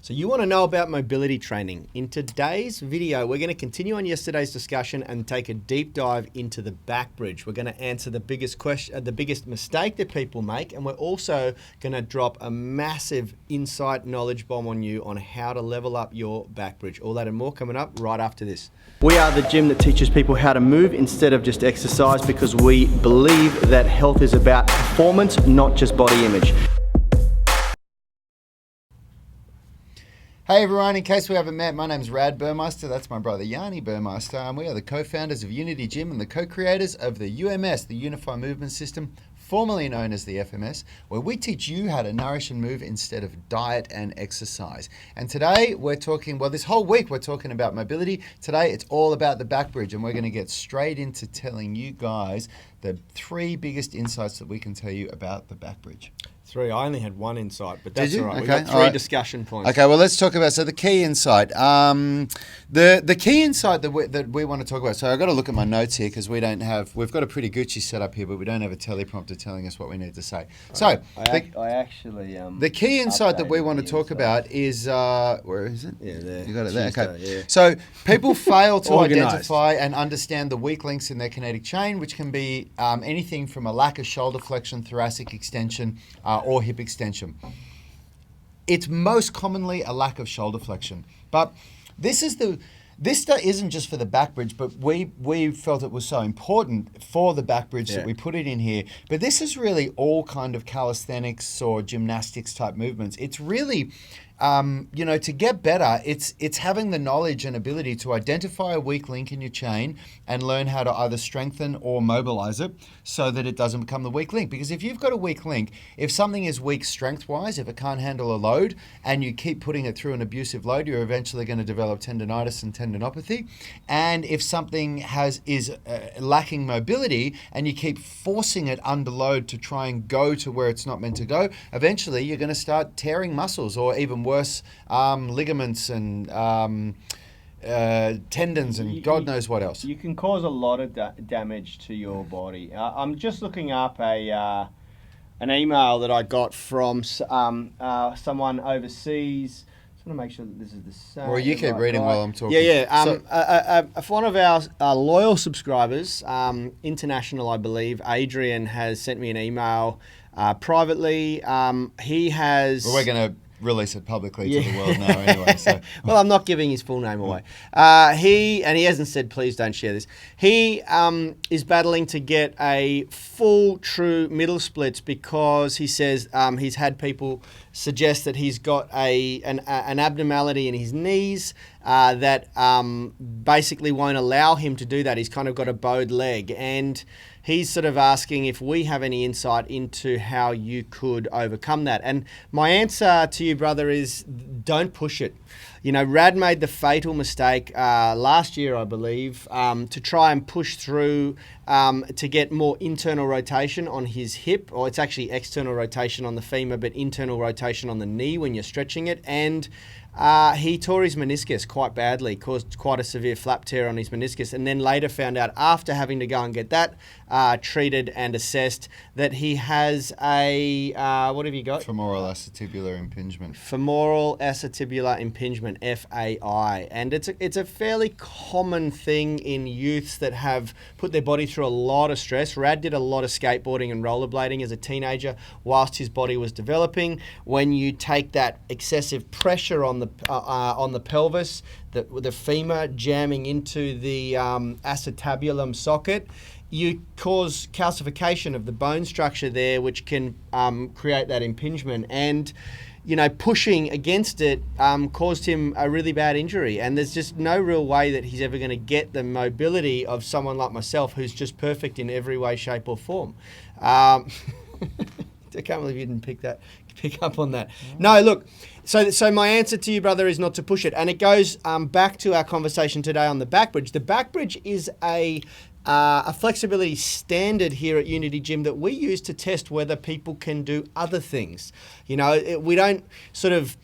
So you want to know about mobility training. In today's video, we're going to continue on yesterday's discussion and take a deep dive into the Backbridge. We're going to answer the biggest question, the biggest mistake that people make, and we're also going to drop a massive insight knowledge bomb on you on how to level up your Backbridge. All that and more coming up right after this. We are the gym that teaches people how to move instead of just exercise, because we believe that health is about performance, not just body image. Hey everyone, in case we haven't met, my name's Rad Burmeister, that's my brother Yanni Burmeister, and we are the co-founders of Unity Gym and the co-creators of the UMS, the Unified Movement System, formerly known as the FMS, where we teach you how to nourish and move instead of diet and exercise. And today we're talking, well, this whole week we're talking about mobility. Today it's all about the Backbridge, and we're going to get straight into telling you guys the 3 biggest insights that we can tell you about the Backbridge. 3. I only had 1 insight, but that's all right. Okay. We've got 3 discussion points. Okay, well, let's talk about, so the key insight. The key insight that we want to talk about, so I've got to look at my notes here because we've got a pretty Gucci setup here, but we don't have a teleprompter telling us what we need to say. So, the key insight that we want to talk about is, where is it? Yeah, there. You got it there, okay. Yeah. So, people fail to identify and understand the weak links in their kinetic chain, which can be anything from a lack of shoulder flexion, thoracic extension, or hip extension. It's most commonly a lack of shoulder flexion. But this isn't just for the Backbridge, but we felt it was so important for the Backbridge that we put it in here. But this is really all kind of calisthenics or gymnastics type movements. It's really, to get better, it's having the knowledge and ability to identify a weak link in your chain and learn how to either strengthen or mobilize it so that it doesn't become the weak link. Because if you've got a weak link, if something is weak strength-wise, if it can't handle a load and you keep putting it through an abusive load, you're eventually going to develop tendonitis and tendinopathy. And if something is lacking mobility and you keep forcing it under load to try and go to where it's not meant to go, eventually you're going to start tearing muscles, or even worse, ligaments and tendons and God knows what else. You can cause a lot of damage to your body. I'm just looking up an email that I got from someone overseas. I want to make sure that this is the same. Or you keep reading while I'm talking. Yeah. One of our loyal subscribers, international, I believe, Adrian, has sent me an email privately. He has... Well, we're going to release it publicly to the world now anyway. So. Well, I'm not giving his full name away. He hasn't said, please don't share this. He is battling to get a full, true middle splits because he says he's had people suggest that he's got an abnormality in his knees that basically won't allow him to do that. He's kind of got a bowed leg, and he's sort of asking if we have any insight into how you could overcome that. And my answer to you, brother, is don't push it. You know, Rad made the fatal mistake last year, I believe, to try and push through to get more internal rotation on his hip, or it's actually external rotation on the femur, but internal rotation on the knee when you're stretching it. And he tore his meniscus quite badly, caused quite a severe flap tear on his meniscus, and then later found out, after having to go and get that treated and assessed, that he has a, what have you got? Femoral acetibular impingement. Femoral acetibular impingement, FAI. And it's a fairly common thing in youths that have put their body through a lot of stress. Rad did a lot of skateboarding and rollerblading as a teenager whilst his body was developing. When you take that excessive pressure on the pelvis, the femur jamming into the acetabulum socket, you cause calcification of the bone structure there, which can create that impingement. And pushing against it caused him a really bad injury. And there's just no real way that he's ever going to get the mobility of someone like myself, who's just perfect in every way, shape, or form. I can't believe you didn't pick up on that. No, look. So my answer to you, brother, is not to push it. And it goes back to our conversation today on the Backbridge. The Backbridge is a flexibility standard here at Unity Gym that we use to test whether people can do other things. We don't sort of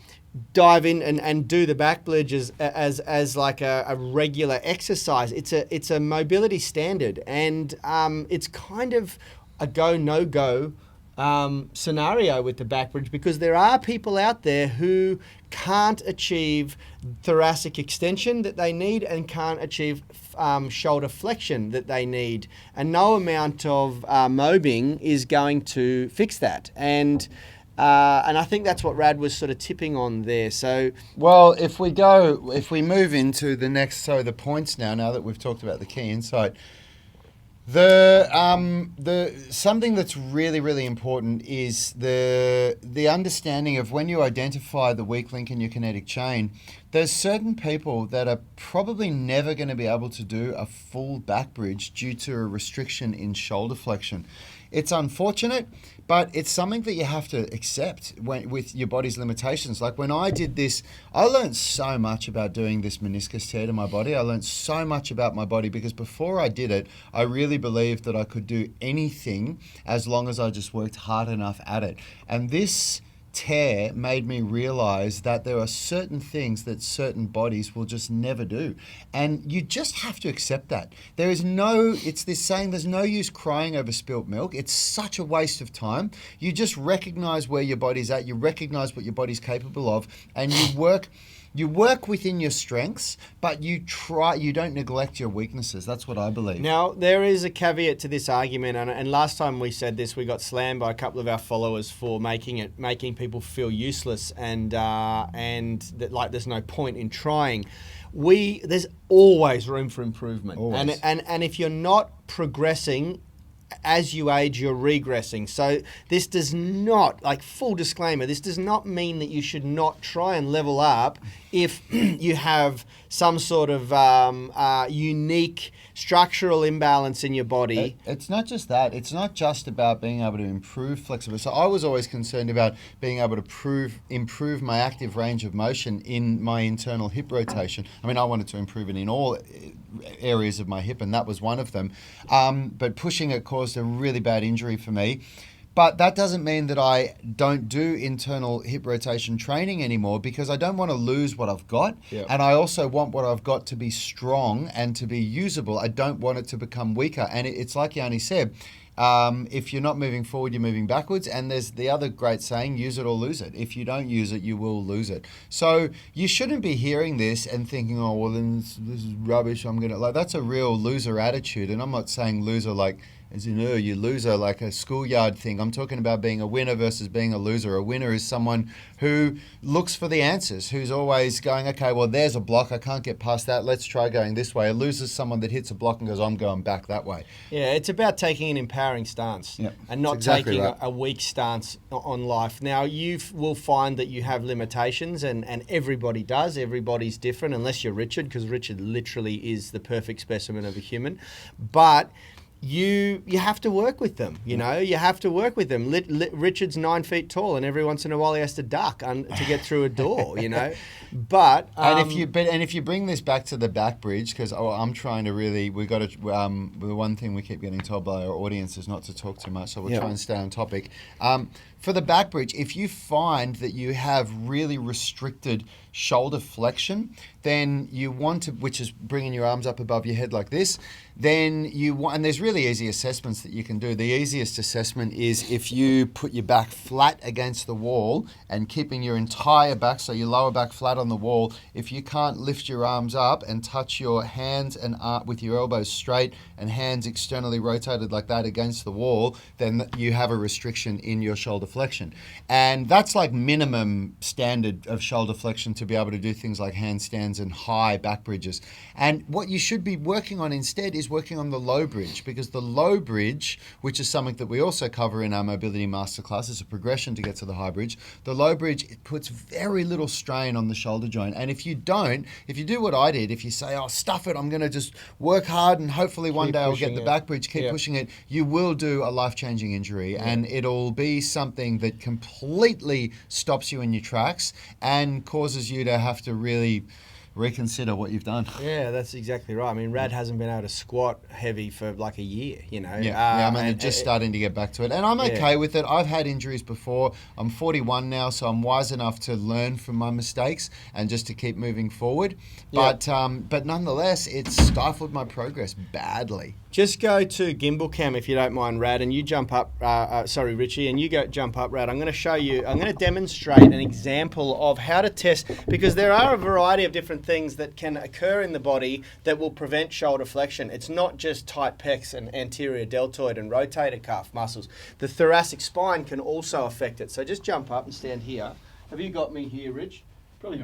dive in and do the Backbridge as like a regular exercise. It's a mobility standard, and it's kind of a go, no go scenario with the Backbridge, because there are people out there who can't achieve thoracic extension that they need and can't achieve shoulder flexion that they need, and no amount of mobbing is going to fix that. And I think that's what Rad was sort of tipping on there. So, well, if we move into the next, so the points now that we've talked about the key insight, the something that's really, really important is the understanding of when you identify the weak link in your kinetic chain. There's certain people that are probably never going to be able to do a full back bridge due to a restriction in shoulder flexion. It's unfortunate, but it's something that you have to accept with your body's limitations. Like when I did this, I learned so much about doing this meniscus tear to my body. I learned so much about my body because before I did it, I really believed that I could do anything as long as I just worked hard enough at it. And this tear made me realize that there are certain things that certain bodies will just never do, and you just have to accept that. It's this saying, there's no use crying over spilt milk. It's such a waste of time. You just recognize where your body's at, you recognize what your body's capable of, and you work within your strengths, but you don't neglect your weaknesses. That's what I believe. Now, there is a caveat to this argument, and last time we said this, we got slammed by a couple of our followers for making people feel useless and that like there's no point in trying. There's always room for improvement. Always. And if you're not progressing, as you age, you're regressing. So this does not, like, full disclaimer, this does not mean that you should not try and level up if you have some sort of unique structural imbalance in your body. It's not just that. It's not just about being able to improve flexibility. So I was always concerned about being able to improve my active range of motion in my internal hip rotation. I mean, I wanted to improve it in all areas of my hip, and that was one of them. But pushing it caused a really bad injury for me. But that doesn't mean that I don't do internal hip rotation training anymore, because I don't want to lose what I've got. Yeah. And I also want what I've got to be strong and to be usable. I don't want it to become weaker. And it's like Yanni said, if you're not moving forward, you're moving backwards. And there's the other great saying, use it or lose it. If you don't use it, you will lose it. So you shouldn't be hearing this and thinking, oh, well, then this is rubbish. That's a real loser attitude. And I'm not saying loser like, as in, you loser, like a schoolyard thing. I'm talking about being a winner versus being a loser. A winner is someone who looks for the answers, who's always going, okay, well, there's a block. I can't get past that. Let's try going this way. A loser is someone that hits a block and goes, I'm going back that way. Yeah, it's about taking an empowering stance and not taking a weak stance on life. Now, you will find that you have limitations, and everybody does. Everybody's different, unless you're Richard, because Richard literally is the perfect specimen of a human. But you have to work with them, you have to work with them. Richard's 9 feet tall, and every once in a while he has to duck to get through a door, But if you bring this back to the back bridge, because I'm trying to really, the one thing we keep getting told by our audience is not to talk too much, so we'll try and stay on topic. For the back bridge, if you find that you have really restricted shoulder flexion, then you want to, which is bringing your arms up above your head like this, then and there's really easy assessments that you can do. The easiest assessment is if you put your back flat against the wall and keeping your entire back, so your lower back flat on the wall. If you can't lift your arms up and touch your hands and with your elbows straight and hands externally rotated like that against the wall, then you have a restriction in your shoulder flexion. And that's like minimum standard of shoulder flexion to be able to do things like handstands and high back bridges. And what you should be working on instead is working on the low bridge, because the low bridge, which is something that we also cover in our mobility masterclass, is a progression to get to the high bridge. The low bridge, it puts very little strain on the shoulder joint. And if you do what I did, if you say, oh, stuff it, I'm going to just work hard and hopefully one day I'll get the back bridge, keep pushing it, you will do a life-changing injury. And it'll be something that completely stops you in your tracks and causes you to have to really, reconsider what you've done. Yeah, that's exactly right. I mean, Rad hasn't been able to squat heavy for like a year, you know. Yeah, I mean, they're just starting to get back to it. And I'm okay with it. I've had injuries before. I'm 41 now, so I'm wise enough to learn from my mistakes and just to keep moving forward. But nonetheless, it's stifled my progress badly. Just go to gimbal cam if you don't mind, Rad, and you jump up, Richie, and you jump up, Rad. I'm going to demonstrate an example of how to test, because there are a variety of different things that can occur in the body that will prevent shoulder flexion. It's not just tight pecs and anterior deltoid and rotator cuff muscles. The thoracic spine can also affect it. So just jump up and stand here. Have you got me here, Rich? Probably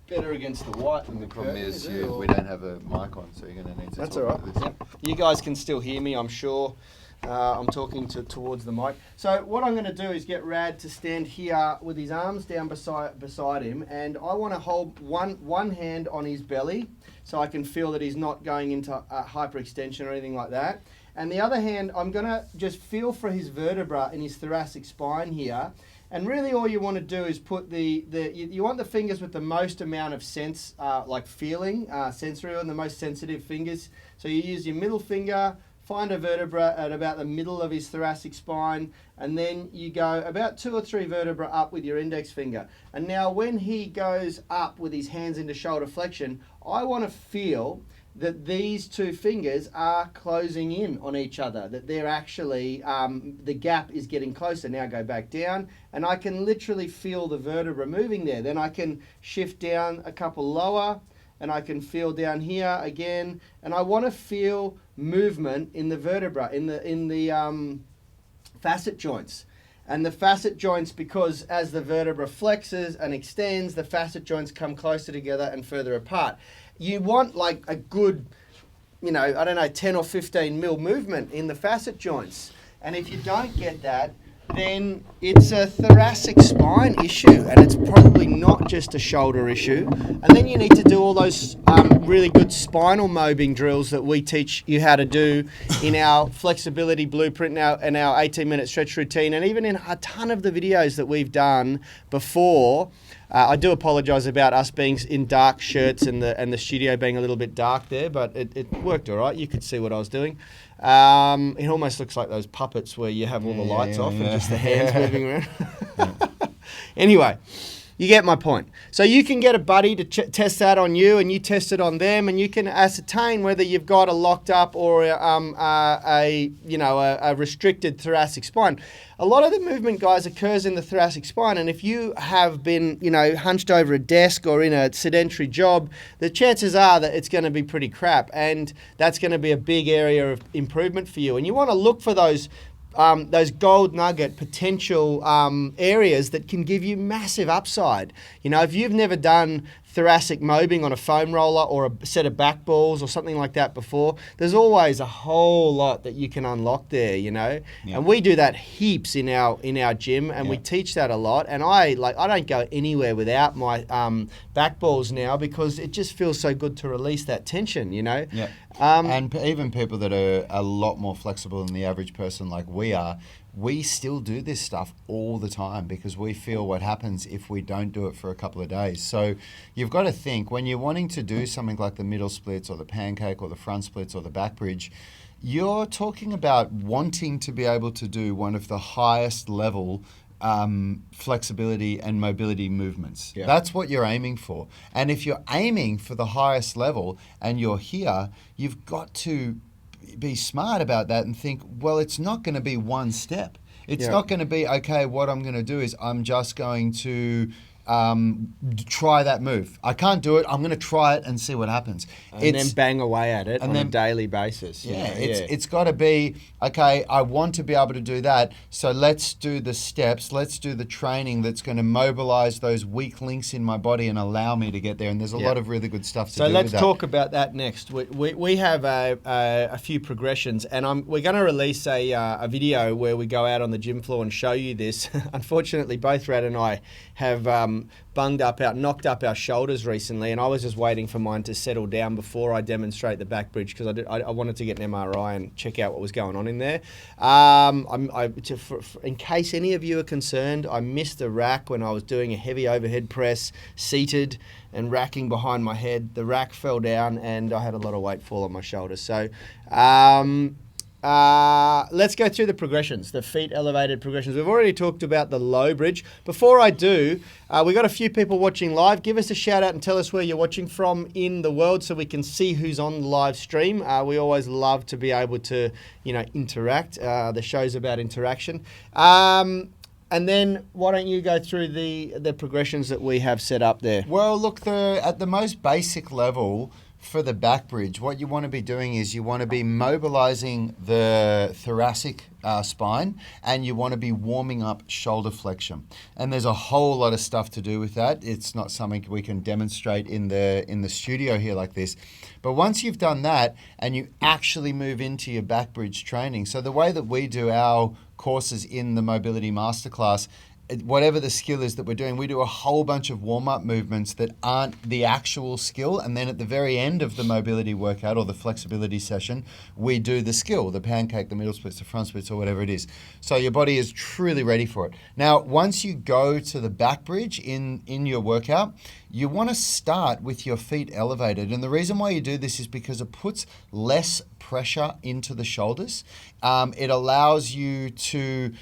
better against the white than the problem is we don't have a mic on, so you're going to need to That's talk all right. about this. Yep. You guys can still hear me, I'm sure. I'm talking towards the mic. So what I'm going to do is get Rad to stand here with his arms down beside him, and I want to hold one hand on his belly so I can feel that he's not going into hyperextension or anything like that. And the other hand, I'm going to just feel for his vertebra in his thoracic spine here. And really all you want to do is put you want the fingers with the most amount of sense, like feeling, sensory, and the most sensitive fingers. So you use your middle finger, find a vertebra at about the middle of his thoracic spine, and then you go about 2 or 3 vertebrae up with your index finger. And now when he goes up with his hands into shoulder flexion, I want to feel that these 2 fingers are closing in on each other, that they're actually, the gap is getting closer. Now go back down, and I can literally feel the vertebra moving there. Then I can shift down a couple lower, and I can feel down here again, and I want to feel movement in the vertebra, in the facet joints. And the facet joints, because as the vertebra flexes and extends, the facet joints come closer together and further apart. You want like a good, 10 or 15 mil movement in the facet joints. And if you don't get that, then it's a thoracic spine issue, and it's probably not just a shoulder issue. And then you need to do all those really good spinal mobbing drills that we teach you how to do in our flexibility blueprint and our 18-minute stretch routine, and even in a ton of the videos that we've done before. I do apologise about us being in dark shirts and the studio being a little bit dark there, but it worked all right. You could see what I was doing. It almost looks like those puppets where you have all the lights off and just the hands moving around. Anyway, you get my point. So you can get a buddy to test that on you, and you test it on them, and you can ascertain whether you've got a locked up or a restricted thoracic spine. A lot of the movement, guys, occurs in the thoracic spine, and if you have been, hunched over a desk or in a sedentary job, the chances are that it's going to be pretty crap, and that's going to be a big area of improvement for you. And you want to look for those gold nugget potential areas that can give you massive upside. If you've never done thoracic mobbing on a foam roller or a set of back balls or something like that before, there's always a whole lot that you can unlock there, Yeah. And we do that heaps in our gym, and we teach that a lot. And I don't go anywhere without my back balls now, because it just feels so good to release that tension, Yeah. And even people that are a lot more flexible than the average person like we are, we still do this stuff all the time, because we feel what happens if we don't do it for a couple of days. So you've got to think, when you're wanting to do something like the middle splits or the pancake or the front splits or the back bridge, you're talking about wanting to be able to do one of the highest level flexibility and mobility movements. Yeah. That's what you're aiming for. And if you're aiming for the highest level and you're here, you've got to be smart about that and think, well, it's not going to be one step. It's not going to be, okay, what I'm going to do is I'm just going to try that move. I can't do it. I'm going to try it and see what happens. And then bang away at it on a daily basis. It's got to be, okay, I want to be able to do that, so let's do the steps, let's do the training that's going to mobilize those weak links in my body and allow me to get there. And there's a lot of really good stuff to do with that. So let's talk about that next. We have a few progressions, and we're going to release a video where we go out on the gym floor and show you this. Unfortunately, both Rad and I have knocked up our shoulders recently, and I was just waiting for mine to settle down before I demonstrate the Backbridge, because I wanted to get an MRI and check out what was going on in there. In case any of you are concerned, I missed a rack when I was doing a heavy overhead press, seated and racking behind my head. The rack fell down and I had a lot of weight fall on my shoulders. So let's go through the progressions, the feet elevated progressions. We've already talked about the low bridge. Before I do, we got a few people watching live. Give us a shout out and tell us where you're watching from in the world so we can see who's on the live stream. We always love to be able to, interact. The show's about interaction. And then why don't you go through the progressions that we have set up there? Well, look, at the most basic level for the Backbridge, what you want to be doing is you want to be mobilizing the thoracic spine, and you want to be warming up shoulder flexion. And there's a whole lot of stuff to do with that. It's not something we can demonstrate in the studio here like this. But once you've done that and you actually move into your Backbridge training, so the way that we do our courses in the Mobility Masterclass, whatever the skill is that we're doing, we do a whole bunch of warm-up movements that aren't the actual skill, and then at the very end of the mobility workout or the flexibility session, we do the skill, the pancake, the middle splits, the front splits, or whatever it is. So your body is truly ready for it. Now, once you go to the Backbridge in your workout, you want to start with your feet elevated, and the reason why you do this is because it puts less pressure into the shoulders. It allows you to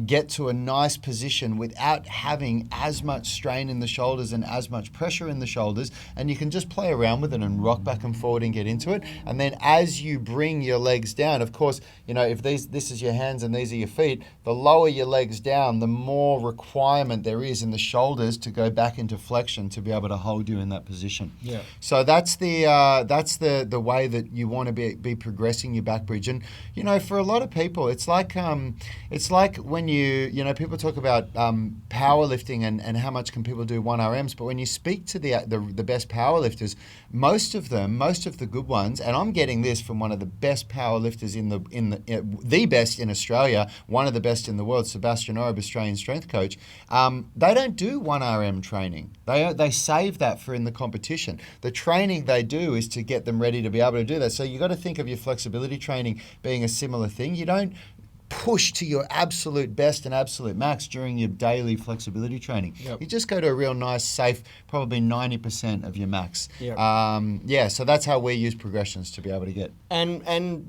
get to a nice position without having as much strain in the shoulders and as much pressure in the shoulders, and you can just play around with it and rock back and forward and get into it. And then as you bring your legs down, of course, if this is your hands and these are your feet, the lower your legs down, the more requirement there is in the shoulders to go back into flexion to be able to hold you in that position. Yeah. So that's the way that you want to be progressing your Backbridge. And for a lot of people, it's like when people talk about powerlifting and how much can people do 1RMs, but when you speak to the best powerlifters, most of the good ones, and I'm getting this from one of the best powerlifters the best in Australia, one of the best in the world, Sebastian Oreb, Australian strength coach, they don't do 1RM training. They save that for in the competition. The training they do is to get them ready to be able to do that. So you got to think of your flexibility training being a similar thing. You don't push to your absolute best and absolute max during your daily flexibility training. Yep. You just go to a real nice, safe, probably 90% of your max. Yep. So that's how we use progressions to be able to get. And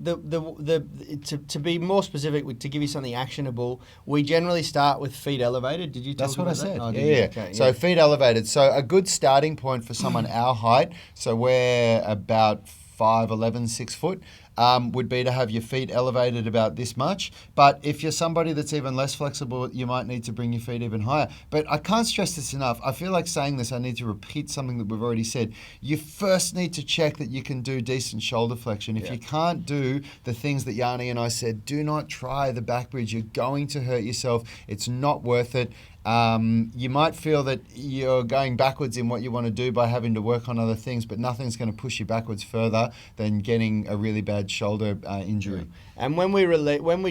to be more specific, to give you something actionable, we generally start with feet elevated. Did you talk That's about what I that? said. Oh, yeah. Okay, so feet elevated. So a good starting point for someone our height, so we're about 5'11", 6 foot, would be to have your feet elevated about this much. But if you're somebody that's even less flexible, you might need to bring your feet even higher. But I can't stress this enough. I feel like saying this, I need to repeat something that we've already said. You first need to check that you can do decent shoulder flexion. If you can't do the things that Yanni and I said, do not try the Backbridge. You're going to hurt yourself. It's not worth it. You might feel that you're going backwards in what you want to do by having to work on other things, but nothing's going to push you backwards further than getting a really bad shoulder injury. And when we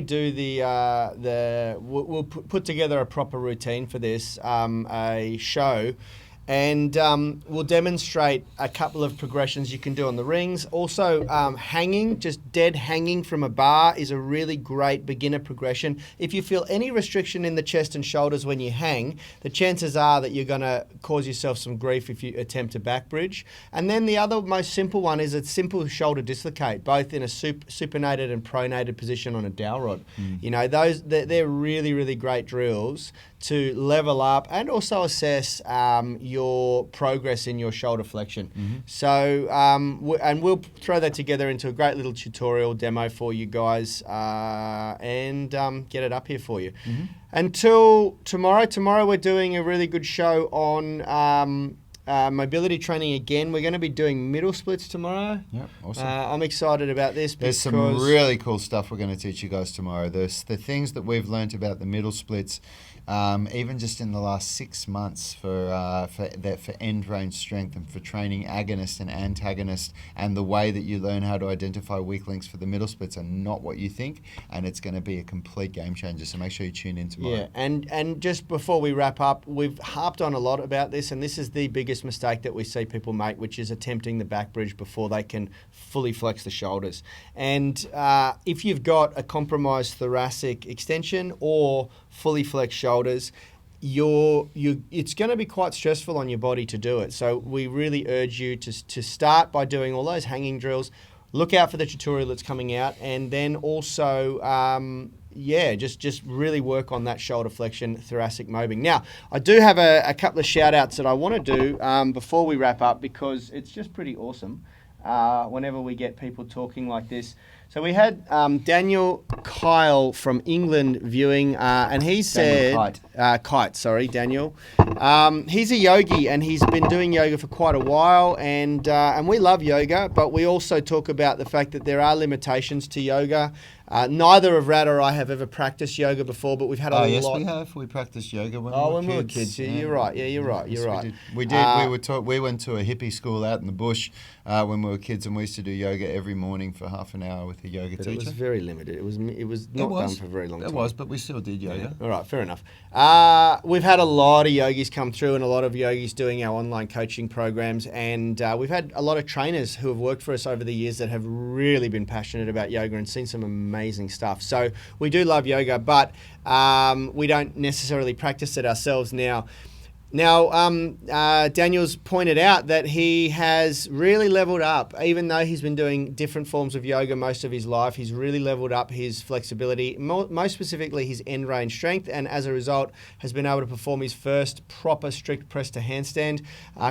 do we'll put together a proper routine for this, a show. And we'll demonstrate a couple of progressions you can do on the rings. Also, hanging, just dead hanging from a bar is a really great beginner progression. If you feel any restriction in the chest and shoulders when you hang, the chances are that you're going to cause yourself some grief if you attempt a Backbridge. And then the other most simple one is a simple shoulder dislocate, both in a supinated and pronated position on a dowel rod. They're really, really great drills to level up and also assess your progress in your shoulder flexion. Mm-hmm. So, and we'll throw that together into a great little tutorial demo for you guys and get it up here for you. Mm-hmm. Until tomorrow we're doing a really good show on mobility training again. We're going to be doing middle splits tomorrow. Yep, awesome. I'm excited about this. There's some really cool stuff we're going to teach you guys tomorrow. There's the things that we've learnt about the middle splits, even just in the last 6 months for end range strength and for training agonist and antagonist, and the way that you learn how to identify weak links for the middle splits are not what you think, and it's going to be a complete game changer. So make sure you tune in tomorrow. Yeah, and just before we wrap up, we've harped on a lot about this, and this is the biggest mistake that we see people make, which is attempting the back bridge before they can fully flex the shoulders. And if you've got a compromised thoracic extension or fully flexed shoulders, it's going to be quite stressful on your body to do it. So we really urge you to start by doing all those hanging drills. Look out for the tutorial that's coming out, and then also just really work on that shoulder flexion, thoracic mobbing. Now, I do have a couple of shout outs that I want to do before we wrap up, because it's just pretty awesome whenever we get people talking like this. So we had Daniel Kyle from England viewing, and he said... Daniel. He's a yogi, and he's been doing yoga for quite a while, and we love yoga, but we also talk about the fact that there are limitations to yoga. Neither of Rad or I have ever practiced yoga before, but we've had a lot. Yes, we have. We practiced yoga when we were kids. Yeah. You're right. Yeah, you're right. Yes, you're right. We did. We went to a hippie school out in the bush when we were kids, and we used to do yoga every morning for half an hour with a yoga teacher. It was very limited. It was not done for a very long time. It was, but we still did yoga. Yeah. All right, fair enough. We've had a lot of yogis come through, and a lot of yogis doing our online coaching programs, and we've had a lot of trainers who have worked for us over the years that have really been passionate about yoga and seen some amazing stuff. So we do love yoga, but we don't necessarily practice it ourselves now. Daniel's pointed out that he has really leveled up. Even though he's been doing different forms of yoga most of his life, he's really leveled up his flexibility, most specifically his end range strength, and as a result has been able to perform his first proper strict press to handstand.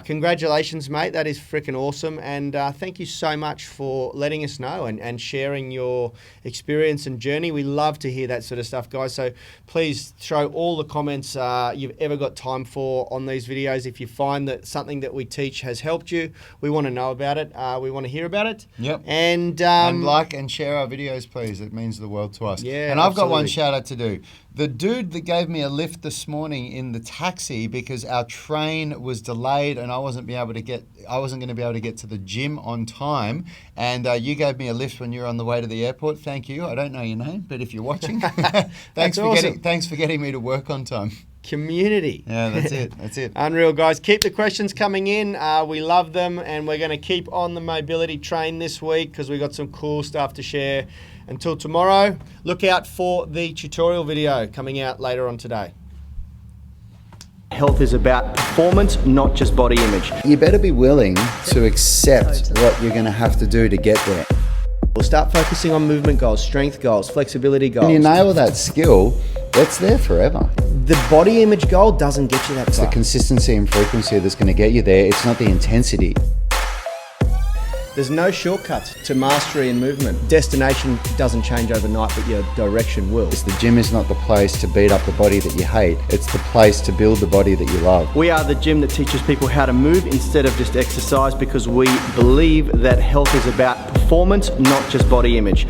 Congratulations, mate. That is freaking awesome, and thank you so much for letting us know and sharing your experience and journey. We love to hear that sort of stuff, guys, so please throw all the comments you've ever got time for on these videos. If you find that something that we teach has helped you, we want to know about it. We want to hear about it. Yep. And like and share our videos, please. It means the world to us. Yeah. And I've got one shout out to do. The dude that gave me a lift this morning in the taxi because our train was delayed and I wasn't going to be able to get to the gym on time, and you gave me a lift when you were on the way to the airport. Thank you. I don't know your name, but if you're watching, thanks for getting me to work on time. Community. Yeah, that's it. Unreal, guys. Keep the questions coming in. We love them, and we're going to keep on the mobility train this week because we got some cool stuff to share. Until tomorrow, look out for the tutorial video coming out later on today. Health is about performance, not just body image. You better be willing to accept what you're going to have to do to get there. We'll start focusing on movement goals, strength goals, flexibility goals. When you nail that skill, it's there forever. The body image goal doesn't get you that far. It's the consistency and frequency that's going to get you there. It's not the intensity. There's no shortcuts to mastery and movement. Destination doesn't change overnight, but your direction will. The gym is not the place to beat up the body that you hate. It's the place to build the body that you love. We are the gym that teaches people how to move instead of just exercise, because we believe that health is about performance, not just body image.